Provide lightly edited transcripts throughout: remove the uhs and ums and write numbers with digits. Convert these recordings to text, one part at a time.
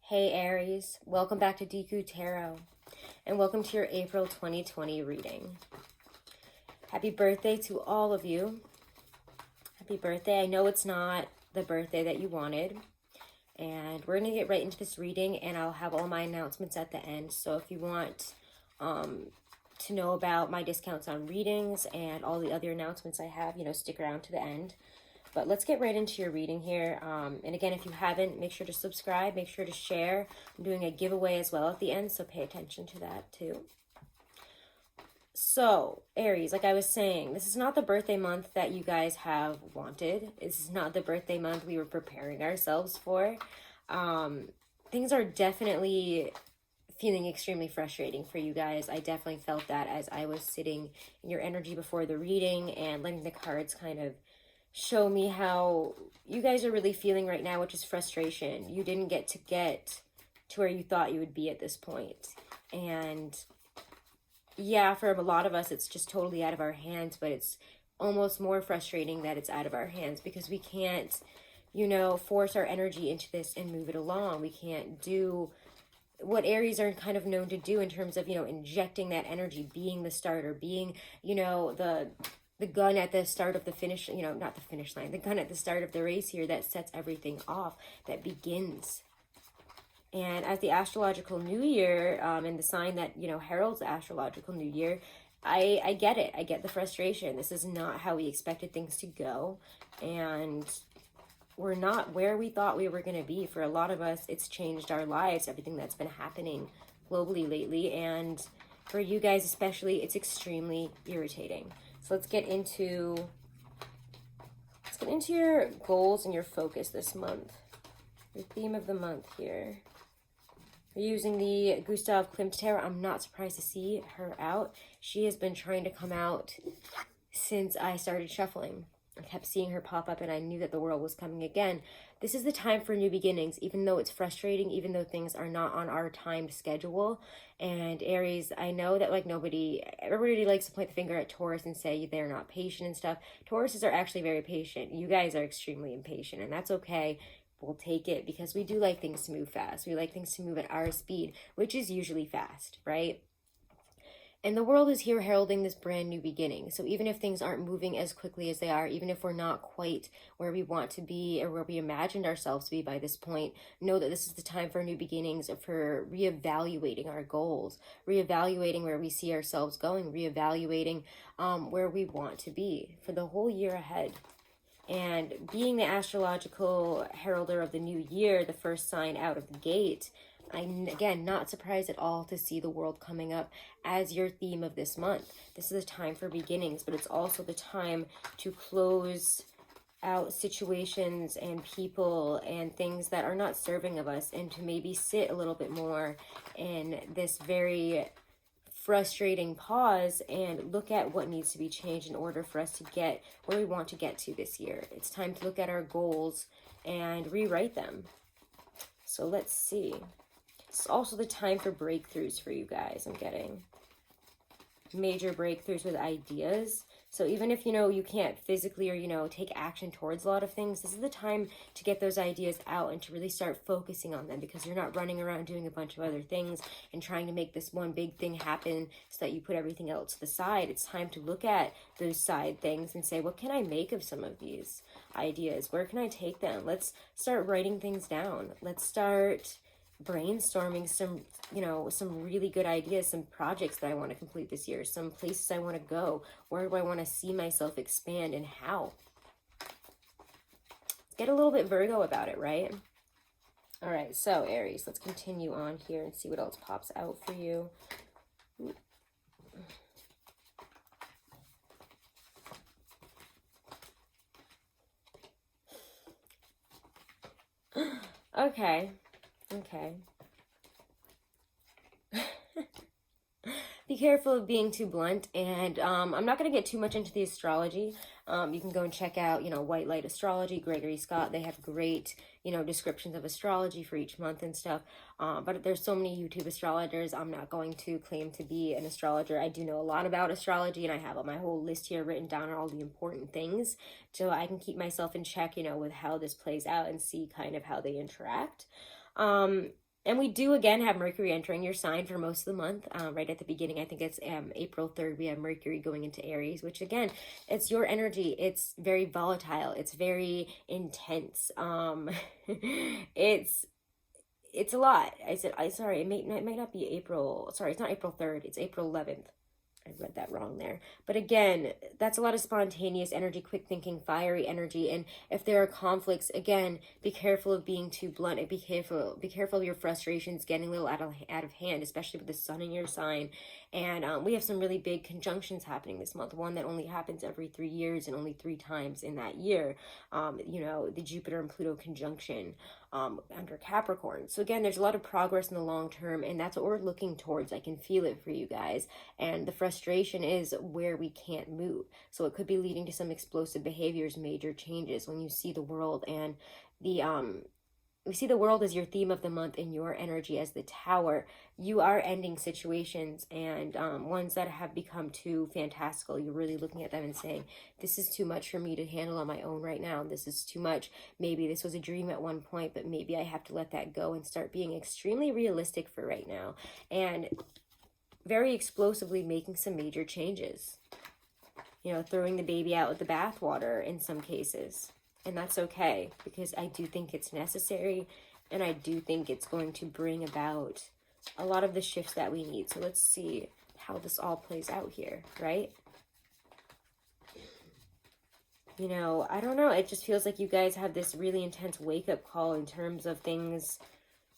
Hey Aries, welcome back to Deku Tarot, and welcome to your April 2020 reading. Happy birthday to all of you. Happy birthday. I know it's not the birthday that you wanted, and we're going to get right into this reading, and I'll have all my announcements at the end. So if you want to know about my discounts on readings and all the other announcements I have, stick around to the end. But let's get right into your reading here. And again, if you haven't, make sure to subscribe, make sure to share. I'm doing a giveaway as well at the end, so pay attention to that too. So, Aries, like I was saying, this is not the birthday month that you guys have wanted. This is not the birthday month we were preparing ourselves for. Things are definitely feeling extremely frustrating for you guys. I definitely felt that as I was sitting in your energy before the reading and letting the cards kind of show me how you guys are really feeling right now, which is frustration. You didn't get to where you thought you would be at this point. And yeah, for a lot of us, it's just totally out of our hands, but it's almost more frustrating that it's out of our hands because we can't, force our energy into this and move it along. We can't do what Aries are kind of known to do in terms of, injecting that energy, being the starter, being, the gun at the start of the finish, not the finish line, the gun at the start of the race here that sets everything off, that begins. And as the astrological new year, and the sign that, heralds the astrological new year, I get it. I get the frustration. This is not how we expected things to go. And we're not where we thought we were going to be. For a lot of us, it's changed our lives, everything that's been happening globally lately. And for you guys especially, it's extremely irritating. So let's get into your goals and your focus this month. Your theme of the month here. We're using the Gustav Klimt Tarot. I'm not surprised to see her out. She has been trying to come out since I started shuffling. I kept seeing her pop up and I knew that the world was coming again. This is the time for new beginnings, even though it's frustrating, even though things are not on our timed schedule. And Aries, I know that everybody likes to point the finger at Taurus and say they're not patient and stuff. Tauruses are actually very patient. You guys are extremely impatient, and that's okay. We'll take it because we do like things to move fast. We like things to move at our speed, which is usually fast, right? And the world is here heralding this brand new beginning. So even if things aren't moving as quickly as they are, even if we're not quite where we want to be or where we imagined ourselves to be by this point, know that this is the time for new beginnings, for reevaluating our goals, reevaluating where we see ourselves going, reevaluating where we want to be for the whole year ahead. And being the astrological heralder of the new year, the first sign out of the gate, I'm, again, not surprised at all to see the world coming up as your theme of this month. This is a time for beginnings, but it's also the time to close out situations and people and things that are not serving of us, and to maybe sit a little bit more in this very frustrating pause and look at what needs to be changed in order for us to get where we want to get to this year. It's time to look at our goals and rewrite them. So let's see. It's also the time for breakthroughs for you guys. I'm getting major breakthroughs with ideas. So even if, you can't physically or, take action towards a lot of things, this is the time to get those ideas out and to really start focusing on them, because you're not running around doing a bunch of other things and trying to make this one big thing happen so that you put everything else to the side. It's time to look at those side things and say, what can I make of some of these ideas? Where can I take them? Let's start writing things down. Let's start brainstorming some really good ideas, some projects that I want to complete this year, some places I want to go, where do I want to see myself expand, and how. Let's get a little bit Virgo about it, right? All right, so Aries, let's continue on here and see what else pops out for you. Okay. Be careful of being too blunt, and I'm not going to get too much into the astrology. You can go and check out, White Light Astrology, Gregory Scott. They have great, descriptions of astrology for each month and stuff. But there's so many YouTube astrologers. I'm not going to claim to be an astrologer. I do know a lot about astrology, and I have my whole list here written down on all the important things, so I can keep myself in check, with how this plays out and see kind of how they interact. And we do, again, have Mercury entering your sign for most of the month. Right at the beginning, I think it's April 3rd, we have Mercury going into Aries, which, again, it's your energy. It's very volatile. It's very intense. It's a lot. Sorry, it might not be April. Sorry, it's not April 3rd. It's April 11th. I read that wrong there. But again, that's a lot of spontaneous energy, quick thinking, fiery energy. And if there are conflicts, again, be careful of being too blunt. And be careful of your frustrations getting a little out of hand, especially with the sun in your sign. And we have some really big conjunctions happening this month. One that only happens every 3 years and only 3 times in that year. The Jupiter and Pluto conjunction under Capricorn. So again, there's a lot of progress in the long term, and that's what we're looking towards. I can feel it for you guys. And the frustration is where we can't move. So it could be leading to some explosive behaviors, major changes when you see the world. And we see the world as your theme of the month and your energy as the Tower. You are ending situations and ones that have become too fantastical. You're really looking at them and saying, this is too much for me to handle on my own right now. This is too much. Maybe this was a dream at one point, but maybe I have to let that go and start being extremely realistic for right now. And very explosively making some major changes. Throwing the baby out with the bathwater in some cases. And that's okay, because I do think it's necessary, and I do think it's going to bring about a lot of the shifts that we need. So let's see how this all plays out here, right? I don't know. It just feels like you guys have this really intense wake-up call in terms of things,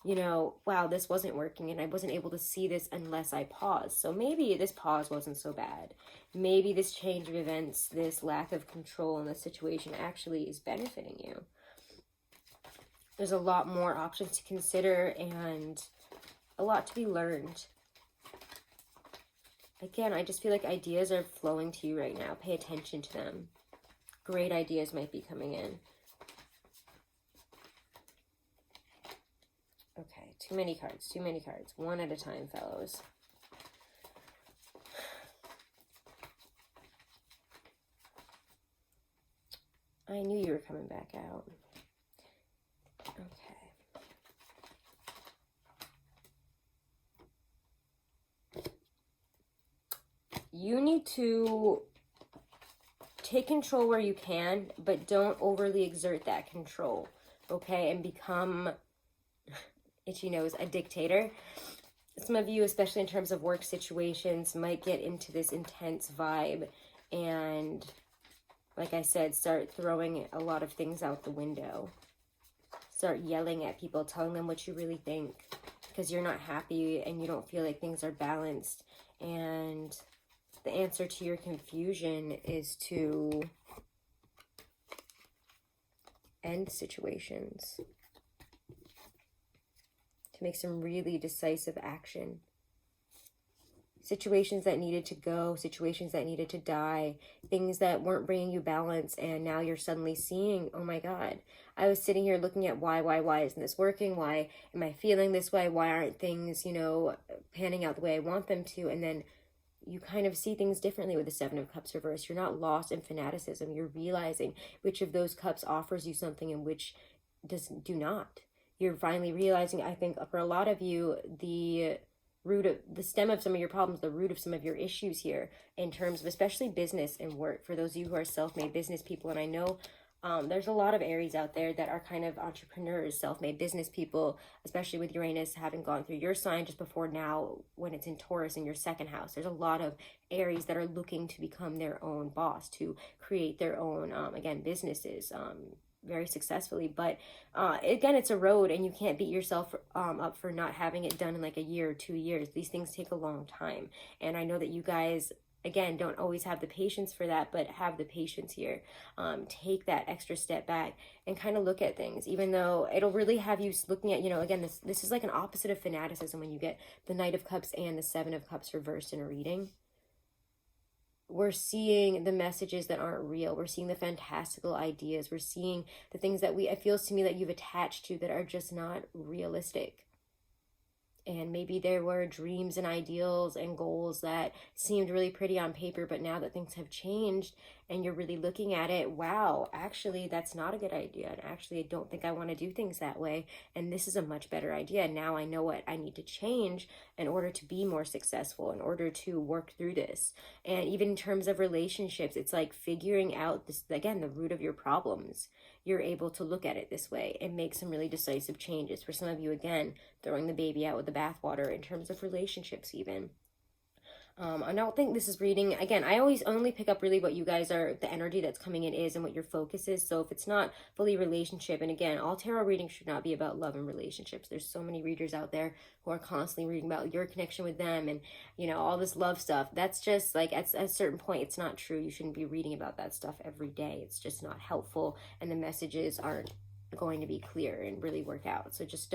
wow, this wasn't working, and I wasn't able to see this unless I paused. So maybe this pause wasn't so bad. Maybe this change of events, this lack of control in the situation actually is benefiting you. There's a lot more options to consider and a lot to be learned. Again, I just feel like ideas are flowing to you right now. Pay attention to them. Great ideas might be coming in. Okay, too many cards. One at a time, fellows. I knew you were coming back out. Okay. You need to take control where you can, but don't overly exert that control, okay? And become, itchy nose, a dictator. Some of you, especially in terms of work situations, might get into this intense vibe and, like I said, start throwing a lot of things out the window. Start yelling at people, telling them what you really think because you're not happy and you don't feel like things are balanced. And the answer to your confusion is to end situations, to make some really decisive action. Situations that needed to go, situations that needed to die, things that weren't bringing you balance, and now you're suddenly seeing, oh my God, I was sitting here looking at why isn't this working? Why am I feeling this way? Why aren't things, panning out the way I want them to? And then you kind of see things differently with the Seven of Cups reversed. You're not lost in fanaticism. You're realizing which of those cups offers you something and which do not. You're finally realizing, I think, for a lot of you, the stem of some of your problems, the root of some of your issues here in terms of especially business and work. For those of you who are self-made business people, and I know there's a lot of Aries out there that are kind of entrepreneurs, self-made business people, especially with Uranus having gone through your sign just before now when it's in Taurus in your second house. There's a lot of Aries that are looking to become their own boss, to create their own, again, businesses, very successfully. But again, it's a road, and you can't beat yourself up for not having it done in like a year or 2 years. These things take a long time, and I know that you guys, again, don't always have the patience for that, but have the patience here. Take that extra step back and kind of look at things, even though it'll really have you looking at, again, this is like an opposite of fanaticism when you get the Knight of Cups and the Seven of Cups reversed in a reading. We're seeing the messages that aren't real. We're seeing the fantastical ideas. We're seeing the things that it feels to me that you've attached to that are just not realistic. And maybe there were dreams and ideals and goals that seemed really pretty on paper, but now that things have changed and you're really looking at it, wow, actually, that's not a good idea. And actually, I don't think I want to do things that way. And this is a much better idea. Now I know what I need to change in order to be more successful, in order to work through this. And even in terms of relationships, it's like figuring out this, again, the root of your problems. You're able to look at it this way and make some really decisive changes. For some of you, again, throwing the baby out with the bathwater in terms of relationships even. I don't think this is reading, again, I always only pick up really what you guys are, the energy that's coming in is and what your focus is. So if it's not fully relationship, and again, all tarot readings should not be about love and relationships. There's so many readers out there who are constantly reading about your connection with them and, you know, all this love stuff. That's just like, at a certain point, it's not true. You shouldn't be reading about that stuff every day. It's just not helpful, and the messages aren't going to be clear and really work out. So just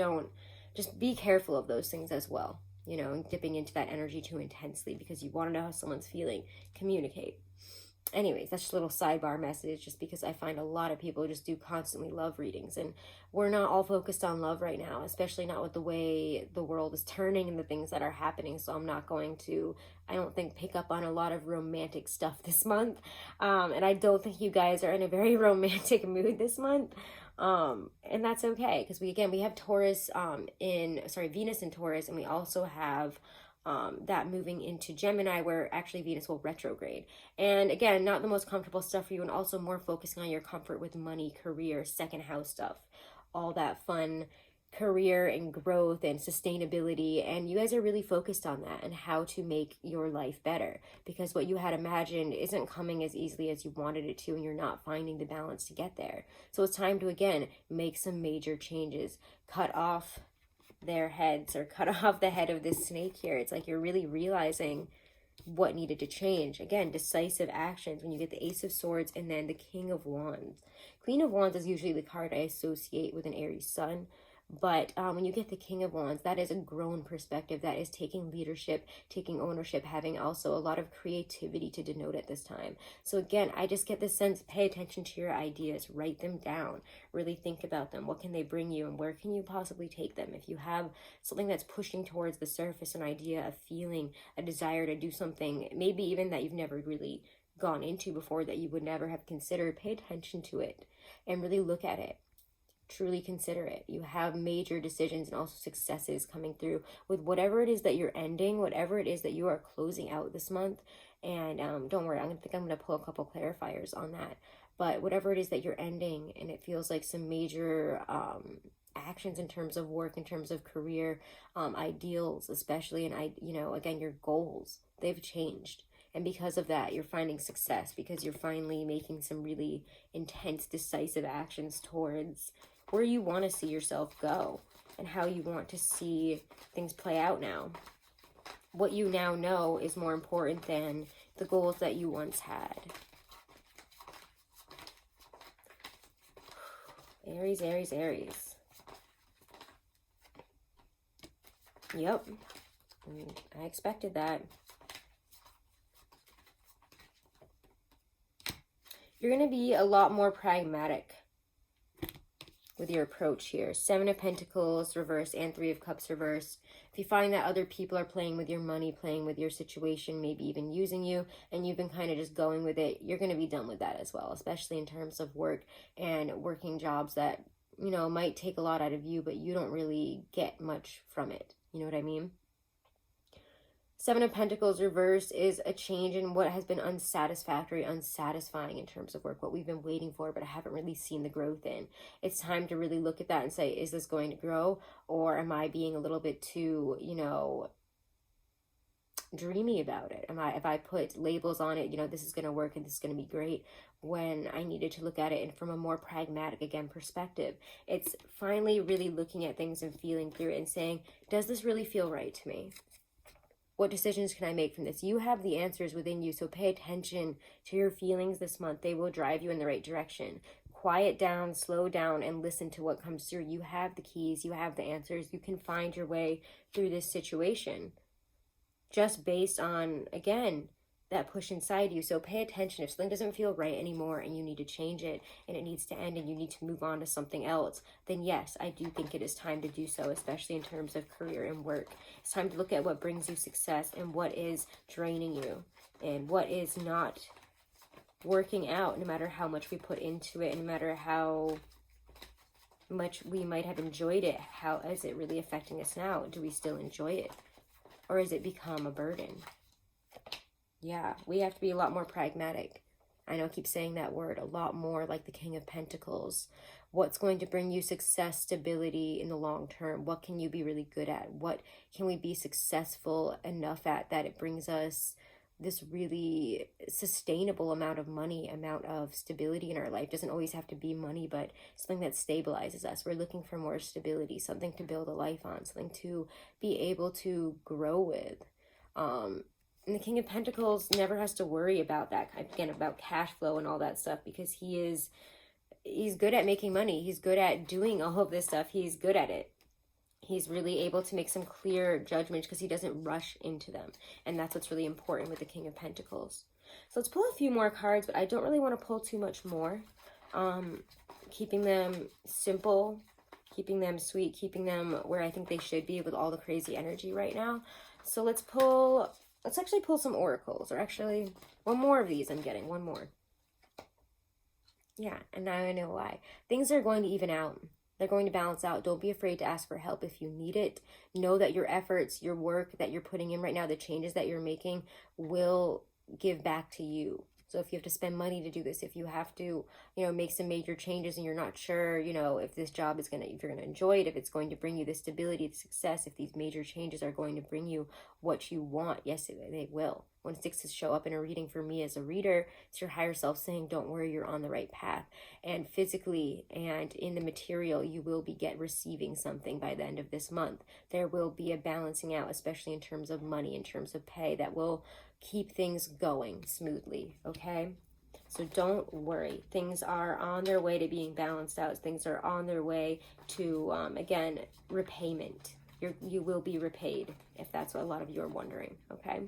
be careful of those things as well. You know, and dipping into that energy too intensely because you want to know how someone's feeling. Communicate. Anyways, that's just a little sidebar message, just because I find a lot of people just do constantly love readings, and we're not all focused on love right now, especially not with the way the world is turning and the things that are happening. So I'm not going to, I don't think, pick up on a lot of romantic stuff this month. And I don't think you guys are in a very romantic mood this month. And that's okay, because we have Taurus, Venus in Taurus, and we also have that moving into Gemini, where actually Venus will retrograde. And again, not the most comfortable stuff for you, and also more focusing on your comfort with money, career, second house stuff, all that fun career and growth and sustainability. And you guys are really focused on that and how to make your life better, because what you had imagined isn't coming as easily as you wanted it to, and you're not finding the balance to get there. So it's time to, again, make some major changes. Cut off their heads, or cut off the head of this snake here. It's like you're really realizing what needed to change. Again, decisive actions when you get the Ace of Swords and then the King of Wands. Queen of Wands is usually the card I associate with an Aries sun. But when you get the King of Wands, that is a grown perspective. That is taking leadership, taking ownership, having also a lot of creativity to denote at this time. So again, I just get the sense, pay attention to your ideas, write them down, really think about them. What can they bring you, and where can you possibly take them? If you have something that's pushing towards the surface, an idea, a feeling, a desire to do something, maybe even that you've never really gone into before, that you would never have considered, pay attention to it and really look at it. Truly consider it. You have major decisions and also successes coming through with whatever it is that you're ending, whatever it is that you are closing out this month. And don't worry, I'm going to pull a couple clarifiers on that. But whatever it is that you're ending, and it feels like some major actions in terms of work, in terms of career, ideals, especially, and again, your goals, they've changed. And because of that, you're finding success, because you're finally making some really intense, decisive actions towards where you want to see yourself go and how you want to see things play out now. What you now know is more important than the goals that you once had. Aries, Aries, Aries. Yep. I expected that. You're going to be a lot more pragmatic with your approach here. 7 of Pentacles reverse and 3 of Cups reverse. If you find that other people are playing with your money, playing with your situation, maybe even using you, and you've been kind of just going with it, you're going to be done with that as well, especially in terms of work and working jobs that, might take a lot out of you, but you don't really get much from it. You know what I mean? 7 of Pentacles reverse is a change in what has been unsatisfactory, unsatisfying in terms of work, what we've been waiting for, but I haven't really seen the growth in. It's time to really look at that and say, is this going to grow? Or am I being a little bit too, dreamy about it? If I put labels on it, this is going to work and this is going to be great, when I needed to look at it and from a more pragmatic, again, perspective. It's finally really looking at things and feeling through it and saying, does this really feel right to me? What decisions can I make from this? You have the answers within you, so pay attention to your feelings this month. They will drive you in the right direction. Quiet down, slow down, and listen to what comes through. You have the keys. You have the answers. You can find your way through this situation just based on, again, that push inside you. So pay attention. If something doesn't feel right anymore and you need to change it and it needs to end and you need to move on to something else, then yes, I do think it is time to do so, especially in terms of career and work. It's time to look at what brings you success and what is draining you and what is not working out, no matter how much we put into it, no matter how much we might have enjoyed it. How is it really affecting us now? Do we still enjoy it? Or has it become a burden? Yeah, we have to be a lot more pragmatic. I know I keep saying that word, a lot more like the King of Pentacles. What's going to bring you success, stability in the long term? What can you be really good at? What can we be successful enough at that it brings us this really sustainable amount of money, amount of stability in our life? Doesn't always have to be money, but something that stabilizes us. We're looking for more stability, something to build a life on, something to be able to grow with. And the King of Pentacles never has to worry about that, again, about cash flow and all that stuff, because he's good at making money. He's good at doing all of this stuff. He's good at it. He's really able to make some clear judgments because he doesn't rush into them. And that's what's really important with the King of Pentacles. So let's pull a few more cards, but I don't really want to pull too much more. Keeping them simple, keeping them sweet, keeping them where I think they should be with all the crazy energy right now. So let's actually pull some oracles, or actually one more of these. I'm getting one more. Yeah, and now I know why. Things are going to even out. They're going to balance out. Don't be afraid to ask for help if you need it. Know that your efforts, your work that you're putting in right now, the changes that you're making will give back to you. So if you have to spend money to do this, if you have to, make some major changes and you're not sure, if this job is if you're going to enjoy it, if it's going to bring you the stability, the success, if these major changes are going to bring you what you want, yes, they will. When sixes show up in a reading for me as a reader, it's your higher self saying, don't worry, you're on the right path. And physically and in the material, you will be receiving something by the end of this month. There will be a balancing out, especially in terms of money, in terms of pay, that will keep things going smoothly, okay? So don't worry. Things are on their way to being balanced out. Things are on their way to, again, repayment. You will be repaid, if that's what a lot of you are wondering, okay?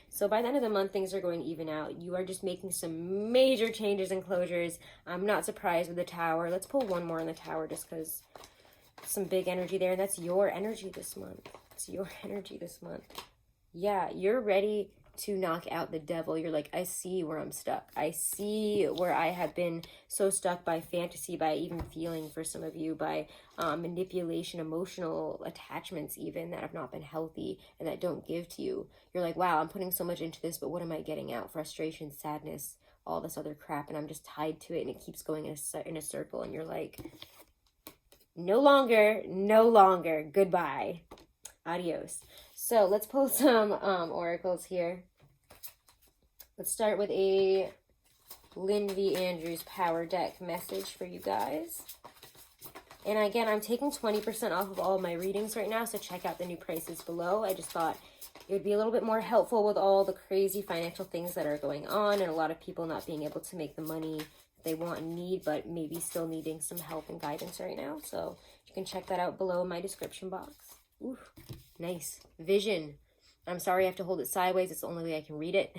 So by the end of the month, things are going to even out. You are just making some major changes and closures. I'm not surprised with the Tower. Let's pull one more in the Tower just because some big energy there, and that's your energy this month. It's your energy this month. Yeah, you're ready to knock out the devil. You're like, I see where I'm stuck. I see where I have been so stuck by fantasy, by even feeling for some of you, by manipulation, emotional attachments even that have not been healthy and that don't give to you. You're like, wow, I'm putting so much into this, but what am I getting out? Frustration, sadness, all this other crap, and I'm just tied to it, and it keeps going in a circle, and you're like, no longer, goodbye. Adios. So let's pull some oracles here. Let's start with a Lynn V. Andrews Power Deck message for you guys. And again, I'm taking 20% off of all of my readings right now, so check out the new prices below. I just thought it would be a little bit more helpful with all the crazy financial things that are going on and a lot of people not being able to make the money they want and need, but maybe still needing some help and guidance right now. So you can check that out below in my description box. Ooh, nice. Vision. I'm sorry I have to hold it sideways. It's the only way I can read it.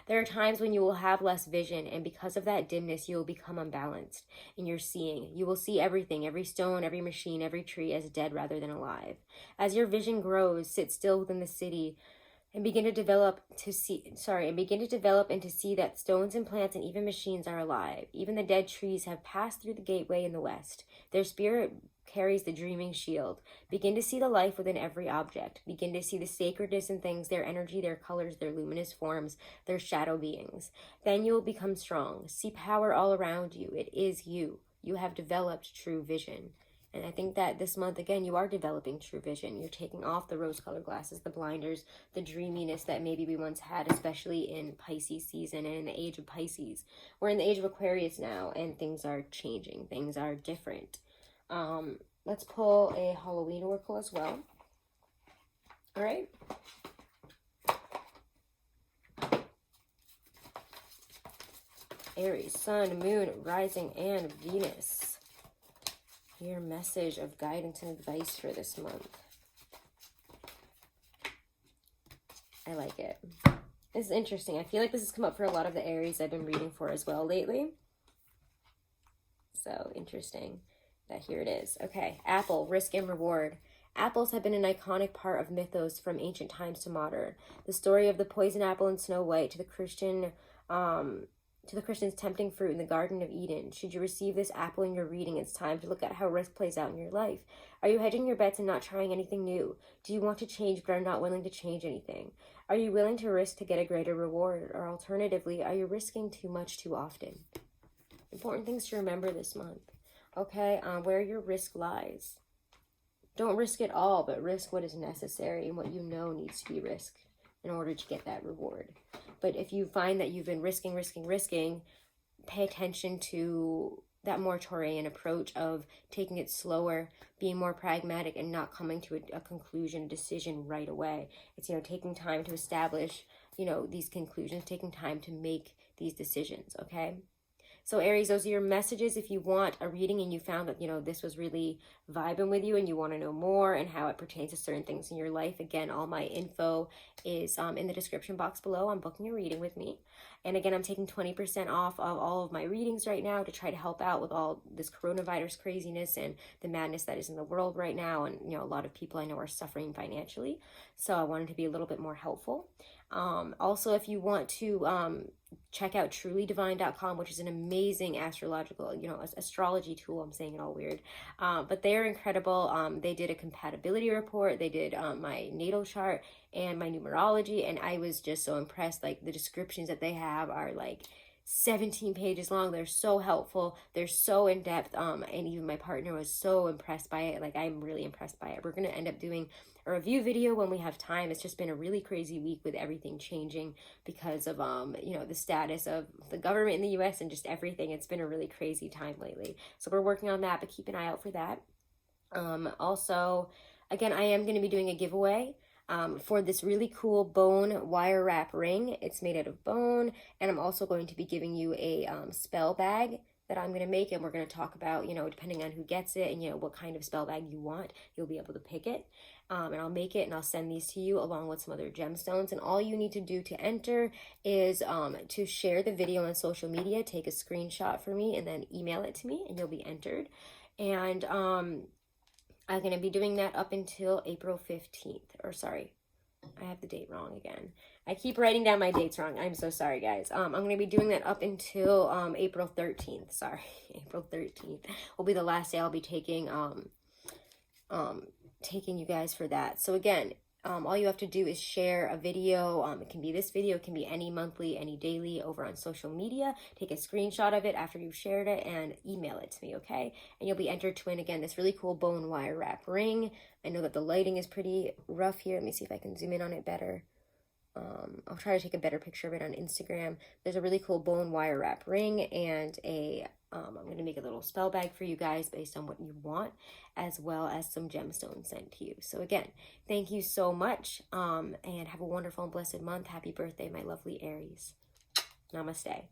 There are times when you will have less vision, and because of that dimness, you will become unbalanced in your seeing. You will see everything, every stone, every machine, every tree as dead rather than alive. As your vision grows, sit still within the city and begin to develop and to see that stones and plants and even machines are alive. Even the dead trees have passed through the gateway in the west. Their spirit carries the dreaming shield. Begin to see the life within every object. Begin to see the sacredness in things, their energy, their colors, their luminous forms, their shadow beings. Then you will become strong. See power all around you. It is you. You have developed true vision. And I think that this month, again, you are developing true vision. You're taking off the rose-colored glasses, the blinders, the dreaminess that maybe we once had, especially in Pisces season and in the age of Pisces. We're in the age of Aquarius now, and things are changing. Things are different. Let's pull a Halloween oracle as well. All right. Aries, Sun, Moon, Rising, and Venus. Your message of guidance and advice for this month. I like it. This is interesting. I feel like this has come up for a lot of the Aries I've been reading for as well lately. So interesting that here it is. Okay, apple, risk and reward. Apples have been an iconic part of mythos from ancient times to modern. The story of the poison apple and Snow White to the Christians' tempting fruit in the Garden of Eden. Should you receive this apple in your reading, it's time to look at how risk plays out in your life. Are you hedging your bets and not trying anything new? Do you want to change but are not willing to change anything? Are you willing to risk to get a greater reward? Or alternatively, are you risking too much too often? Important things to remember this month. Okay, where your risk lies. Don't risk it all, but risk what is necessary and what you know needs to be risked in order to get that reward. But if you find that you've been risking, pay attention to that more Taurian approach of taking it slower, being more pragmatic, and not coming to a conclusion, decision right away. It's, taking time to establish, these conclusions, taking time to make these decisions, okay? So Aries, those are your messages. If you want a reading and you found that, this was really vibing with you and you want to know more and how it pertains to certain things in your life, again, all my info is in the description box below. I'm booking a reading with me. And again, I'm taking 20% off of all of my readings right now to try to help out with all this coronavirus craziness and the madness that is in the world right now. And, a lot of people I know are suffering financially. So I wanted to be a little bit more helpful. Also, if you want to check out trulydivine.com, which is an amazing astrological, astrology tool. I'm saying it all weird. But they're incredible. They did a compatibility report. They did my natal chart and my numerology. And I was just so impressed. Like, the descriptions that they have are like 17 pages long. They're so helpful. They're so in-depth. And even my partner was so impressed by it. Like, I'm really impressed by it. We're going to end up doing a review video when we have time. It's just been a really crazy week with everything changing because of, the status of the government in the U.S. and just everything. It's been a really crazy time lately. So we're working on that, but keep an eye out for that. Also, again, I am going to be doing a giveaway for this really cool bone wire wrap ring. It's made out of bone, and I'm also going to be giving you a spell bag that I'm going to make, and we're going to talk about, depending on who gets it and, what kind of spell bag you want, you'll be able to pick it. And I'll make it and I'll send these to you along with some other gemstones. And all you need to do to enter is to share the video on social media, take a screenshot for me, and then email it to me, and you'll be entered. And I'm going to be doing that up until April 15th. Or sorry, I have the date wrong again. I keep writing down my dates wrong. I'm so sorry, guys. I'm going to be doing that up until April 13th. Sorry, April 13th will be the last day I'll be taking taking you guys for that. So again, all you have to do is share a video. It can be this video, it can be any monthly, any daily over on social media. Take a screenshot of it after you've shared it and email it to me, okay? And you'll be entered to win, again, this really cool bone wire wrap ring. I know that the lighting is pretty rough here. Let me see if I can zoom in on it better. I'll try to take a better picture of it on Instagram. There's a really cool bone wire wrap ring and I'm going to make a little spell bag for you guys based on what you want, as well as some gemstones sent to you. So again, thank you so much, and have a wonderful and blessed month. Happy birthday, my lovely Aries. Namaste.